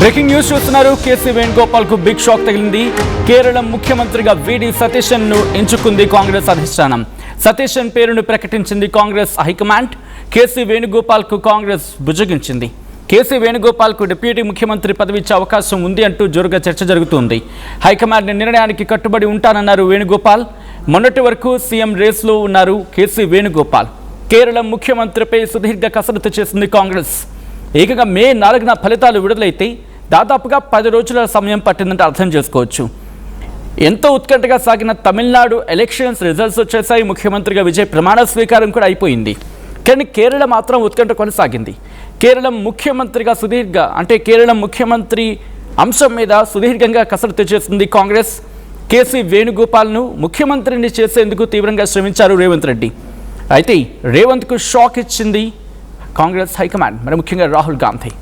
Breaking news చూస్తున్నారు. KC Venugopal కు big shock తగిలింది. కేరళ ముఖ్యమంత్రిగా వీడి సతీశన్ ను ఎంచుకుంది కాంగ్రెస్ అధిష్టానం. సతీశన్ పేరును ప్రకటించింది కాంగ్రెస్ హైకమాండ్. కేసీ వేణుగోపాల్ కు కాంగ్రెస్ బుజ్జగించింది. కేసీ వేణుగోపాల్ కు డిప్యూటీ ముఖ్యమంత్రి పదవి ఇచ్చే అవకాశం ఉంది అంటూ జోరుగా చర్చ జరుగుతోంది. హైకమాండ్ నిర్ణయానికి కట్టుబడి ఉంటానన్నారు వేణుగోపాల్. మొన్నటి వరకు సీఎం రేస్లో ఉన్నారు కేసీ వేణుగోపాల్. కేరళ ముఖ్యమంత్రిపై సుదీర్ఘ కసరత్తు చేసింది కాంగ్రెస్. ఏకంగా మే 4న ఫలితాలు విడుదలైతే దాదాపుగా 10 రోజుల సమయం పట్టిందంటే అర్థం చేసుకోవచ్చు. ఎంతో ఉత్కంఠగా సాగిన తమిళనాడు ఎలక్షన్స్ రిజల్ట్స్ వచ్చేసాయి. ముఖ్యమంత్రిగా విజయ్ ప్రమాణ స్వీకారం కూడా అయిపోయింది. కానీ కేరళ మాత్రం ఉత్కంఠ కొనసాగింది. కేరళ ముఖ్యమంత్రిగా కేరళ ముఖ్యమంత్రి అంశం మీద సుదీర్ఘంగా కసరత్తు చేసింది కాంగ్రెస్. కేసీ వేణుగోపాల్ను ముఖ్యమంత్రిని చేసేందుకు తీవ్రంగా శ్రమించారు రేవంత్ రెడ్డి. అయితే రేవంత్కు షాక్ ఇచ్చింది కాంగ్రెస్ హైకమాండ్, మరి ముఖ్యంగా రాహుల్ గాంధీ.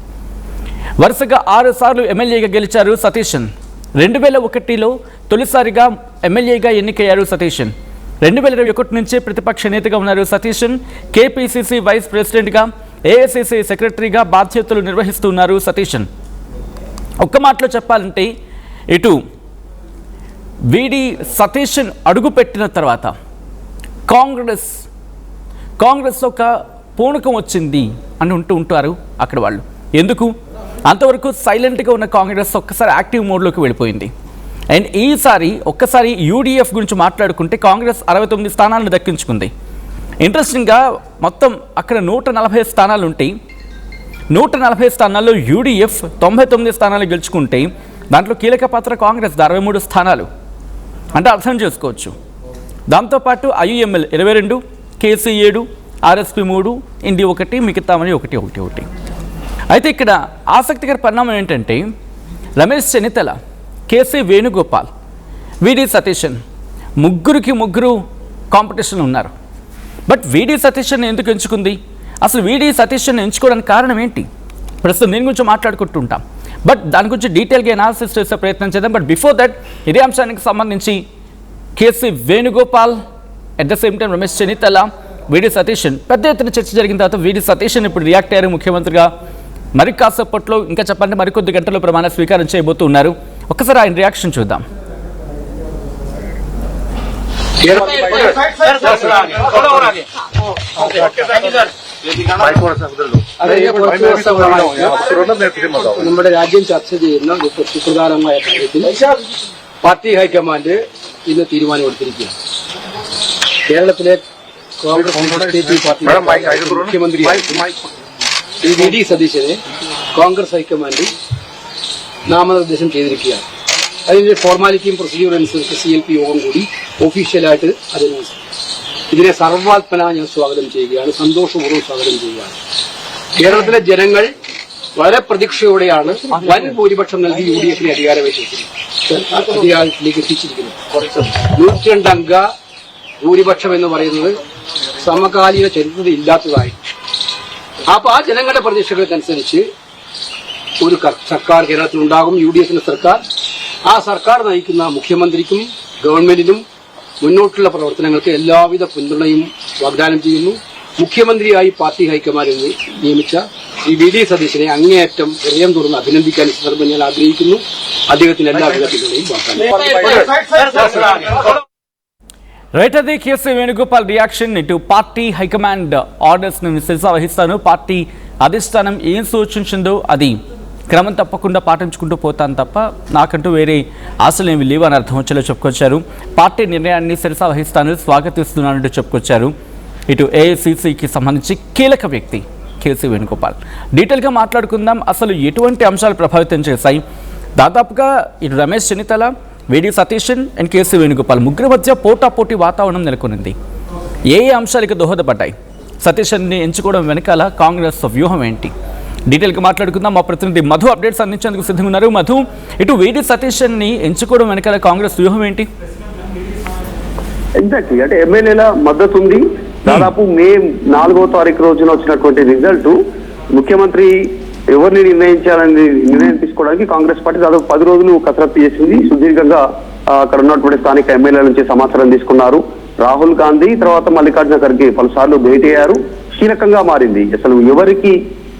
వరుసగా 6 సార్లు ఎమ్మెల్యేగా గెలిచారు సతీశన్. 2001లో తొలిసారిగా ఎమ్మెల్యేగా ఎన్నికయ్యారు సతీశన్. 2021 నుంచే ప్రతిపక్ష నేతగా ఉన్నారు సతీశన్. కేపీసీసీ వైస్ ప్రెసిడెంట్గా, ఏఐసీసీ సెక్రటరీగా బాధ్యతలు నిర్వహిస్తున్నారు సతీశన్. ఒక్క మాటలో చెప్పాలంటే ఇటు వీడి సతీశన్ అడుగుపెట్టిన తర్వాత కాంగ్రెస్ ఒక పూనకం వచ్చింది అని ఉంటారు అక్కడ వాళ్ళు. ఎందుకు అంతవరకు సైలెంట్గా ఉన్న కాంగ్రెస్ ఒక్కసారి యాక్టివ్ మోడ్లోకి వెళ్ళిపోయింది. అండ్ ఈసారి ఒక్కసారి యూడీఎఫ్ గురించి మాట్లాడుకుంటే కాంగ్రెస్ 69 స్థానాలను దక్కించుకుంది. ఇంట్రెస్టింగ్గా మొత్తం అక్కడ 140 స్థానాలు ఉంటాయి. 140 స్థానాల్లో యూడీఎఫ్ 99 స్థానాలు గెలుచుకుంటే దాంట్లో కీలక పాత్ర కాంగ్రెస్ 63 స్థానాలు అంటే అర్థం చేసుకోవచ్చు. దాంతోపాటు ఐయుఎంఎల్ 22, కేసీ 7, ఆర్ఎస్పీ 3, ఇండి 1, మిగతామని 1. అయితే ఇక్కడ ఆసక్తికర పరిణామం ఏంటంటే రమేష్ చెన్నితల, కేసీ వేణుగోపాల్, వీడి సతీశన్ ముగ్గురు కాంపిటీషన్ ఉన్నారు. బట్ వీడి సతీశన్ ఎందుకు ఎంచుకుంది? అసలు వీడి సతీశన్ ఎంచుకోవడానికి కారణం ఏంటి? ప్రస్తుతం దీని గురించి మాట్లాడుకుంటుంటాం. బట్ దాని గురించి డీటెయిల్గా అనాలిసిస్ చేసే ప్రయత్నం చేద్దాం. బట్ బిఫోర్ దట్ ఇదే అంశానికి సంబంధించి KC Venugopal at the same time Ramesh Chennithala, VD Satheesan పెద్ద ఎత్తున చర్చ జరిగిన తర్వాత వీడి సతీశన్ ఇప్పుడు రియాక్ట్ అయ్యారు ముఖ్యమంత్రిగా. మరి కాసేపట్లో ఇంకా చెప్పండి మరికొద్ది గంటల్లో ప్రమాణ స్వీకారం చేయబోతున్నారు. ఒక్కసారి ఆయన రియాక్షన్ చూద్దాం. നമ്മുടെ രാജ്യം ചർച്ച ചെയ്യുന്ന സുപ്രധാനമായ കാര്യത്തിൽ പാർട്ടി ഹൈക്കമാൻഡ് ഇന്ന് തീരുമാനമെടുത്തിരിക്കുകയാണ്. കേരളത്തിലെ കോൺഗ്രസ് പാർട്ടി മുഖ്യമന്ത്രിയായി വി.ഡി. സതീശനെ കോൺഗ്രസ് ഹൈക്കമാൻഡ് നാമനിർദ്ദേശം ചെയ്തിരിക്കുകയാണ്. അതിന്റെ ഫോർമാലിറ്റിയും പ്രൊസീജിയർ അനുസരിച്ച് CLP യോഗം കൂടി ഒഫീഷ്യലായിട്ട് ഇതിനെ സർവാത്മന ഞാൻ സ്വാഗതം ചെയ്യുകയാണ്, സന്തോഷപൂർവ്വം സ്വാഗതം ചെയ്യുകയാണ്. കേരളത്തിലെ ജനങ്ങൾ വളരെ പ്രതീക്ഷയോടെയാണ് വൻ ഭൂരിപക്ഷം നൽകി UDF-നെ അധികാരത്തിലേക്ക് എത്തിച്ചിരിക്കുന്നത്. 102 അംഗ ഭൂരിപക്ഷം എന്ന് പറയുന്നത് സമകാലീന ചരിത്രത്തിൽ ഇല്ലാത്തതായി. അപ്പൊ ആ ജനങ്ങളുടെ പ്രതീക്ഷകൾക്കനുസരിച്ച് ഒരു സർക്കാർ കേരളത്തിൽ ഉണ്ടാകും, UDF-ന്റെ സർക്കാർ. ആ സർക്കാർ നയിക്കുന്ന മുഖ്യമന്ത്രിക്കും ഗവൺമെന്റിനും മുന്നോട്ടുള്ള പ്രവർത്തനങ്ങൾക്ക് എല്ലാവിധ പിന്തുണയും വാഗ്ദാനം ചെയ്യുന്നു. മുഖ്യമന്ത്രിയായി പാർട്ടി ഹൈക്കമാൻഡ് നിയമിച്ച ശ്രീ വി.ഡി. സതീശനെ അങ്ങേയറ്റം ഹൃദയം തുറന്ന് അഭിനന്ദിക്കാൻ ഈ സന്ദർഭം ഞാൻ ആഗ്രഹിക്കുന്നു. അദ്ദേഹത്തിന് എല്ലാവിധ പിന്തുണയും വാഗ്ദാനം. రైట్, అది కేసీ వేణుగోపాల్ రియాక్షన్. ఇటు పార్టీ హైకమాండ్ ఆర్డర్స్ని శిరసా వహిస్తాను, పార్టీ అధిష్టానం ఏం సూచించిందో అది క్రమం తప్పకుండా పాటించుకుంటూ పోతాను తప్ప నాకంటూ వేరే ఆశలు ఏమి లేవు అని అర్థం వచ్చేలా చెప్పుకొచ్చారు. పార్టీ నిర్ణయాన్ని శిరసా వహిస్తాను, స్వాగతిస్తున్నానంటూ చెప్పుకొచ్చారు. ఇటు ఏఐసీసీకి సంబంధించి కీలక వ్యక్తి కేసీ వేణుగోపాల్. డీటెయిల్గా మాట్లాడుకుందాం. అసలు ఎటువంటి అంశాలు ప్రభావితం చేశాయి? దాదాపుగా ఇటు రమేష్ చెన్నితల, వీడి సతీశన్ అండ్ కేసీ వేణుగోపాల్ ముగ్గురు మధ్య పోటాపోటీ వాతావరణం నెలకొనింది. ఏ అంశాలకు దోహదపడ్డాయి? సతీశన్ని ఎంచుకోవడం వెనకాల కాంగ్రెస్ వ్యూహం ఏంటి? డీటెయిల్గా మాట్లాడుకుందాం. మా ప్రతినిధి మధు అప్డేట్స్ అందించేందుకు సిద్ధంగా ఉన్నారు. మధు, ఇటు వీడి సతీశన్ని ఎంచుకోవడం వెనకాల కాంగ్రెస్ వ్యూహం ఏంటి? ఎగ్జాక్ట్లీ, అంటే ఎమ్మెల్యేల మద్దతు ఉంది. దాదాపు మే 4వ తారీఖు రోజున వచ్చినటువంటి రిజల్ట్ ముఖ్యమంత్రి ఎవరిని నిర్ణయం తీసుకోవడానికి కాంగ్రెస్ పార్టీ దాదాపు 10 రోజులు కసరత్తు చేసింది. సుదీర్ఘంగా అక్కడ ఉన్నటువంటి స్థానిక ఎమ్మెల్యేల నుంచి సమాచారం తీసుకున్నారు. రాహుల్ గాంధీ తర్వాత మల్లికార్జున ఖర్గే పలుసార్లు భేటీ అయ్యారు. కీలకంగా మారింది అసలు ఎవరికి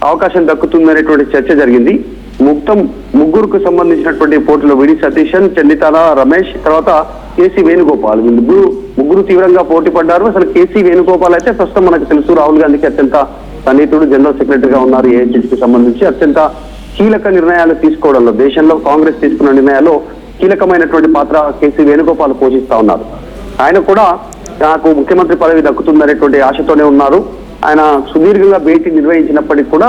అవకాశం దక్కుతుందనేటువంటి చర్చ జరిగింది. ముగ్గురుకు సంబంధించినటువంటి పోటీలో విడి సతీశన్, చెల్లితాల రమేష్, తర్వాత కేసీ వేణుగోపాల్ ముగ్గురు తీవ్రంగా పోటీ పడ్డారు. అసలు కేసీ వేణుగోపాల్ అయితే ప్రస్తుతం మనకు తెలుసు రాహుల్ గాంధీకి అత్యంత సన్నిహితుడు, జనరల్ సెక్రటరీగా ఉన్నారు. ఏఐసిసికి సంబంధించి అత్యంత కీలక నిర్ణయాలు తీసుకోవడంలో, దేశంలో కాంగ్రెస్ తీసుకున్న నిర్ణయాల్లో కీలకమైనటువంటి పాత్ర కేసీ వేణుగోపాల్ పోషిస్తా ఉన్నారు. ఆయన కూడా నాకు ముఖ్యమంత్రి పదవి దక్కుతుందనేటువంటి ఆశతోనే ఉన్నారు. ఆయన సుదీర్ఘంగా భేటీ నిర్వహించినప్పటికీ కూడా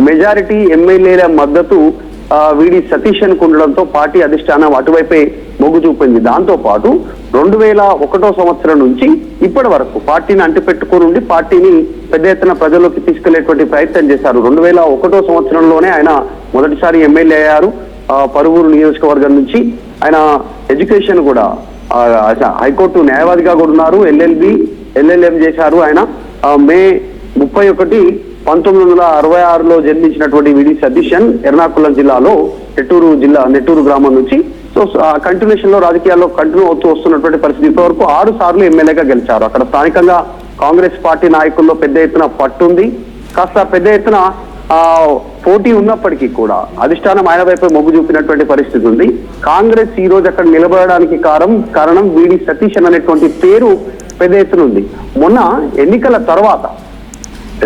మెజారిటీ ఎమ్మెల్యేల మద్దతు విడి సతీశన్ కు ఉండడంతో పార్టీ అధిష్టానం అటువైపే మొగ్గు చూపింది. దాంతో పాటు 2001 సంవత్సరం నుంచి ఇప్పటి వరకు పార్టీని అంటిపెట్టుకుని ఉండి పార్టీని పెద్ద ఎత్తున ప్రజల్లోకి తీసుకెళ్లేటువంటి ప్రయత్నం చేశారు. 2001 సంవత్సరంలోనే ఆయన మొదటిసారి ఎమ్మెల్యే అయ్యారు. పరువూరు నియోజకవర్గం నుంచి ఆయన ఎడ్యుకేషన్ కూడా హైకోర్టు న్యాయవాదిగా కూడా ఉన్నారు. ఎల్ఎల్ఎం చేశారు. ఆయన మే 31, 1966లో జన్మించినటువంటి విడి సతీశన్ ఎర్నాకుళం జిల్లాలో నెట్టూరు గ్రామం నుంచి కంటిన్యూషన్ లో రాజకీయాల్లో కంటిన్యూ అవుతూ వస్తున్నటువంటి పరిస్థితి. ఇప్పటివరకు 6 సార్లు ఎమ్మెల్యేగా గెలిచారు. అక్కడ స్థానికంగా కాంగ్రెస్ పార్టీ నాయకుల్లో పెద్ద ఎత్తున పట్టుంది. కాస్త పెద్ద ఎత్తున పోటీ ఉన్నప్పటికీ కూడా అధిష్టానం ఆయన వైపు మొగ్గు చూపినటువంటి పరిస్థితి ఉంది. కాంగ్రెస్ ఈ రోజు అక్కడ నిలబడడానికి కారణం విడి సతీశన్ అనేటువంటి పేరు పెద్ద ఎత్తున ఉంది. మొన్న ఎన్నికల తర్వాత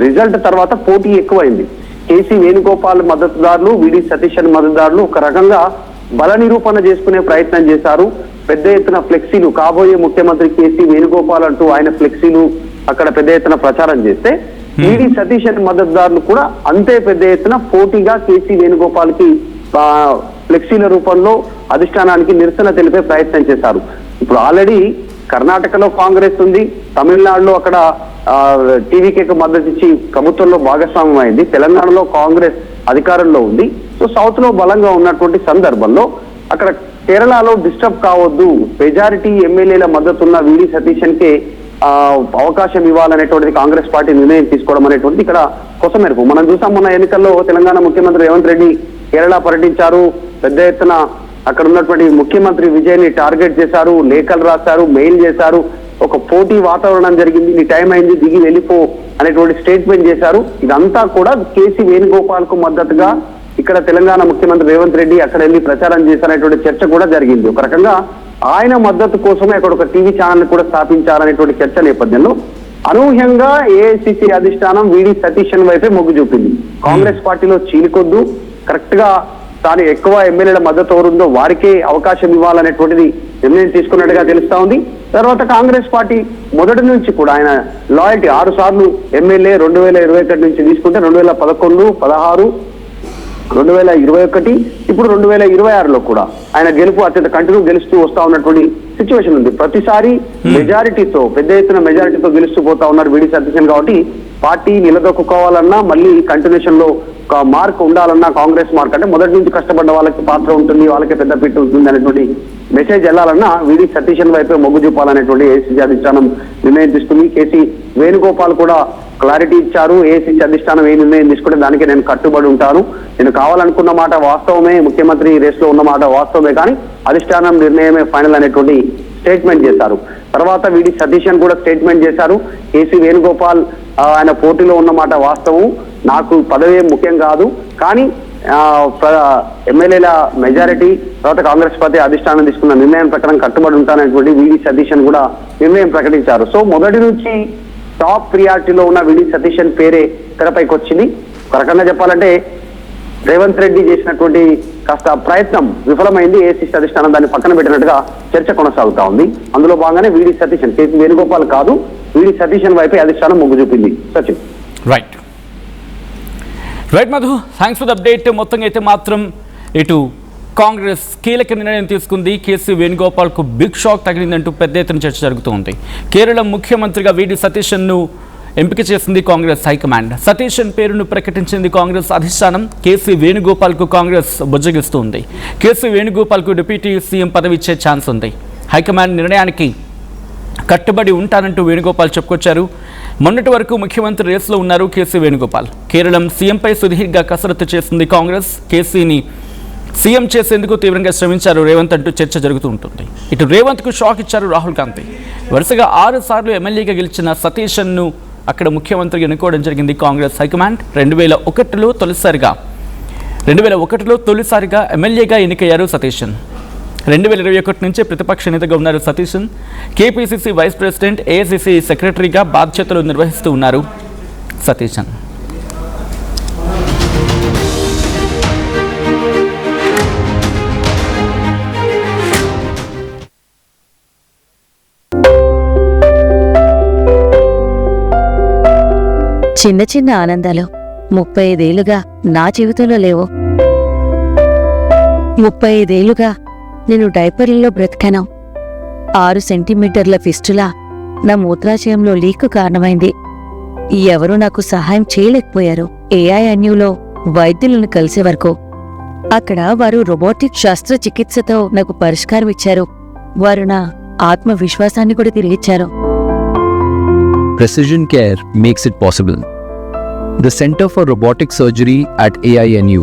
రిజల్ట్ తర్వాత పోటీ ఎక్కువైంది. కేసీ వేణుగోపాల్ మద్దతుదారులు, విడి సతీశన్ మద్దతుదారులు ఒక రకంగా బల నిరూపణ చేసుకునే ప్రయత్నం చేశారు. పెద్ద ఎత్తున ఫ్లెక్సీలు, కాబోయే ముఖ్యమంత్రి కేసీ వేణుగోపాల్ అంటూ ఆయన ఫ్లెక్సీలు అక్కడ పెద్ద ఎత్తున ప్రచారం చేస్తే విడి సతీశన్ మద్దతుదారులు కూడా అంతే పెద్ద ఎత్తున పోటీగా కేసీ వేణుగోపాల్ కి ఫ్లెక్సీల రూపంలో అధిష్టానానికి నిరసన తెలిపే ప్రయత్నం చేశారు. ఇప్పుడు ఆల్రెడీ కర్ణాటకలో కాంగ్రెస్ ఉంది, తమిళనాడులో అక్కడ టీవీకేకు మద్దతు ఇచ్చి ప్రభుత్వంలో భాగస్వామ్యం అయింది, తెలంగాణలో కాంగ్రెస్ అధికారంలో ఉంది. సో సౌత్ లో బలంగా ఉన్నటువంటి సందర్భంలో అక్కడ కేరళలో డిస్టర్బ్ కావద్దు, మెజారిటీ ఎమ్మెల్యేల మద్దతు ఉన్న విడి సతీశన్ కే అవకాశం ఇవ్వాలనేటువంటిది కాంగ్రెస్ పార్టీ నిర్ణయం తీసుకోవడం అనేటువంటిది ఇక్కడ కొసమెరుపు. మనం చూసాం మొన్న ఎన్నికల్లో తెలంగాణ ముఖ్యమంత్రి రేవంత్ రెడ్డి కేరళ పర్యటించారు. పెద్ద ఎత్తున అక్కడ ఉన్నటువంటి ముఖ్యమంత్రి విజయ్ ని టార్గెట్ చేశారు, లేఖలు రాశారు, మెయిల్ చేశారు. ఒక పోటీ వాతావరణం జరిగింది, నీ టైం అయింది, దిగి వెళ్ళిపో అనేటువంటి స్టేట్మెంట్ చేశారు. ఇదంతా కూడా కేసీ వేణుగోపాల్ కు మద్దతుగా ఇక్కడ తెలంగాణ ముఖ్యమంత్రి రేవంత్ రెడ్డి అక్కడ వెళ్ళి ప్రచారం చేశారనేటువంటి చర్చ కూడా జరిగింది. ఒక రకంగా ఆయన మద్దతు కోసమే అక్కడ ఒక టీవీ ఛానల్ కూడా స్థాపించారనేటువంటి చర్చ నేపథ్యంలో అనూహ్యంగా ఏఐసిసి అధిష్టానం విడి సతీశన్ వైపే మొగ్గు చూపింది. కాంగ్రెస్ పార్టీలో చీలికొద్దు, కరెక్ట్ గా తాను ఎక్కువ ఎమ్మెల్యేల మద్దతు ఎవరుందో వారికే అవకాశం ఇవ్వాలనేటువంటిది నిర్ణయం తీసుకున్నట్టుగా తెలుస్తా ఉంది. తర్వాత కాంగ్రెస్ పార్టీ మొదటి నుంచి కూడా ఆయన లాయల్టీ 6 సార్లు ఎమ్మెల్యే 2021 నుంచి తీసుకుంటే 2011, 16, 2021, ఇప్పుడు 2026లో కూడా ఆయన గెలుపు అత్యంత కంటిన్యూ గెలుస్తూ వస్తా ఉన్నటువంటి సిచ్యువేషన్ ఉంది. ప్రతిసారి మెజారిటీతో, పెద్ద ఎత్తున మెజారిటీతో గెలుస్తూ పోతా ఉన్నారు విడి సతీశన్. కాబట్టి పార్టీ నిలదొక్కుకోవాలన్నా, మళ్ళీ కంటిన్యూషన్ లో ఒక మార్క్ ఉండాలన్నా, కాంగ్రెస్ మార్క్ అంటే మొదటి నుంచి కష్టపడ్డ వాళ్ళకి పాత్ర ఉంటుంది, వాళ్ళకి పెద్ద పీట ఉంటుంది అనేటువంటి మెసేజ్ వెళ్లాలన్నా విడి సతీశన్ వైపే మొగ్గు చూపాలనేటువంటి ఏఐసిసి అధిష్టానం నిర్ణయం తీసుకుంది. కేసీ వేణుగోపాల్ కూడా క్లారిటీ ఇచ్చారు. ఏఐసిసి అధిష్టానం ఏ నిర్ణయం తీసుకుంటే దానికి నేను కట్టుబడి ఉంటాను, నేను కావాలనుకున్న మాట వాస్తవమే, ముఖ్యమంత్రి రేస్ లో ఉన్న మాట వాస్తవమే, కానీ అధిష్టానం నిర్ణయమే ఫైనల్ అనేటువంటి స్టేట్మెంట్ చేశారు. తర్వాత విడి సతీశన్ కూడా స్టేట్మెంట్ చేశారు. కేసీ వేణుగోపాల్ ఆయన పోటీలో ఉన్న మాట వాస్తవం, నాకు పదవి ముఖ్యం కాదు, కానీ ఎమ్మెల్యేల మెజారిటీ తర్వాత కాంగ్రెస్ పార్టీ అధిష్టానం తీసుకున్న నిర్ణయం ప్రకారం కట్టుబడి ఉంటాననేటువంటి విడి సతీశన్ కూడా నిర్ణయం ప్రకటించారు. సో మొదటి నుంచి టాప్ ప్రియారిటీలో ఉన్న విడి సతీశన్ పేరే తెరపైకి వచ్చింది. ఒక రకంగా చెప్పాలంటే రేవంత్ రెడ్డి చేసినటువంటి కాస్త ప్రయత్నం విఫలమైంది. ఏఐసిసి అధిష్టానం దాన్ని పక్కన పెట్టినట్టుగా చర్చ కొనసాగుతా ఉంది. అందులో భాగంగానే విడి సతీశన్, కేసీ వేణుగోపాల్ కాదు, విడి సతీశన్ వైపే అధిష్టానం మొగ్గు చూపింది. Sachin. Right Madhu, thanks for the update. మొత్తంగా అయితే మాత్రం ఇటు కాంగ్రెస్ కీలక నిర్ణయం తీసుకుంది. కేసీ వేణుగోపాల్కు బిగ్ షాక్ తగిలిందంటూ పెద్ద ఎత్తున చర్చ జరుగుతోంది. కేరళ ముఖ్యమంత్రిగా విడి సతీశన్ను ఎంపిక చేసింది కాంగ్రెస్ హైకమాండ్. సతీశన్ పేరును ప్రకటించింది కాంగ్రెస్ అధిష్టానం. కేసీ వేణుగోపాల్కు కాంగ్రెస్ బుజ్జగిస్తుంది. కేసీ వేణుగోపాల్కు డిప్యూటీ సీఎం పదవి ఇచ్చే ఛాన్స్ ఉంది. హైకమాండ్ నిర్ణయానికి కట్టుబడి ఉంటానంటూ వేణుగోపాల్ చెప్పుకొచ్చారు. మొన్నటి వరకు ముఖ్యమంత్రి రేసులో ఉన్నారు కేసీ వేణుగోపాల్. కేరళం సీఎంపై సుదీర్ఘ కసరత్తు చేసింది కాంగ్రెస్. కేసీని సీఎం చేసేందుకు తీవ్రంగా శ్రమించారు రేవంత్ అంటూ చర్చ జరుగుతూ ఉంటుంది. ఇటు రేవంత్కు షాక్ ఇచ్చారు రాహుల్ గాంధీ. వరుసగా 6 సార్లు ఎమ్మెల్యేగా గెలిచిన సతీశన్ను అక్కడ ముఖ్యమంత్రిగా ఎన్నుకోవడం జరిగింది కాంగ్రెస్ హైకమాండ్. 2001లో తొలిసారిగా 2001లో తొలిసారిగా ఎమ్మెల్యేగా ఎన్నికయ్యారు సతీశన్. 2021 నుంచి ప్రతిపక్ష నేతగా ఉన్నారు Satheesan. KPCC vice president, AICC సెక్రటరీగా బాధ్యతలు నిర్వహిస్తూ ఉన్నారు సతీశన్. చిన్న చిన్న ఆనందాలు 35 ఏళ్లుగా నా జీవితంలో లేవు. 35 ఏళ్లుగా నేను డైపర్లలో బ్రతికాను. 6 సెంటీమీటర్ల ఫిస్టులా నా మూత్రాశయంలో లీకు కారణమైంది. ఎవరూ నాకు సహాయం చేయలేకపోయారు. ఏఐఎన్యూలో వైద్యులను కలిసే వరకు. అక్కడ వారు రోబోటిక్ శస్త్రచికిత్సతో నాకు పరిష్కారం ఇచ్చారు. వారు నా ఆత్మవిశ్వాసాన్ని కూడా తిరిగిచ్చారు. Precision care makes it possible. The Center for Robotic Surgery at AINU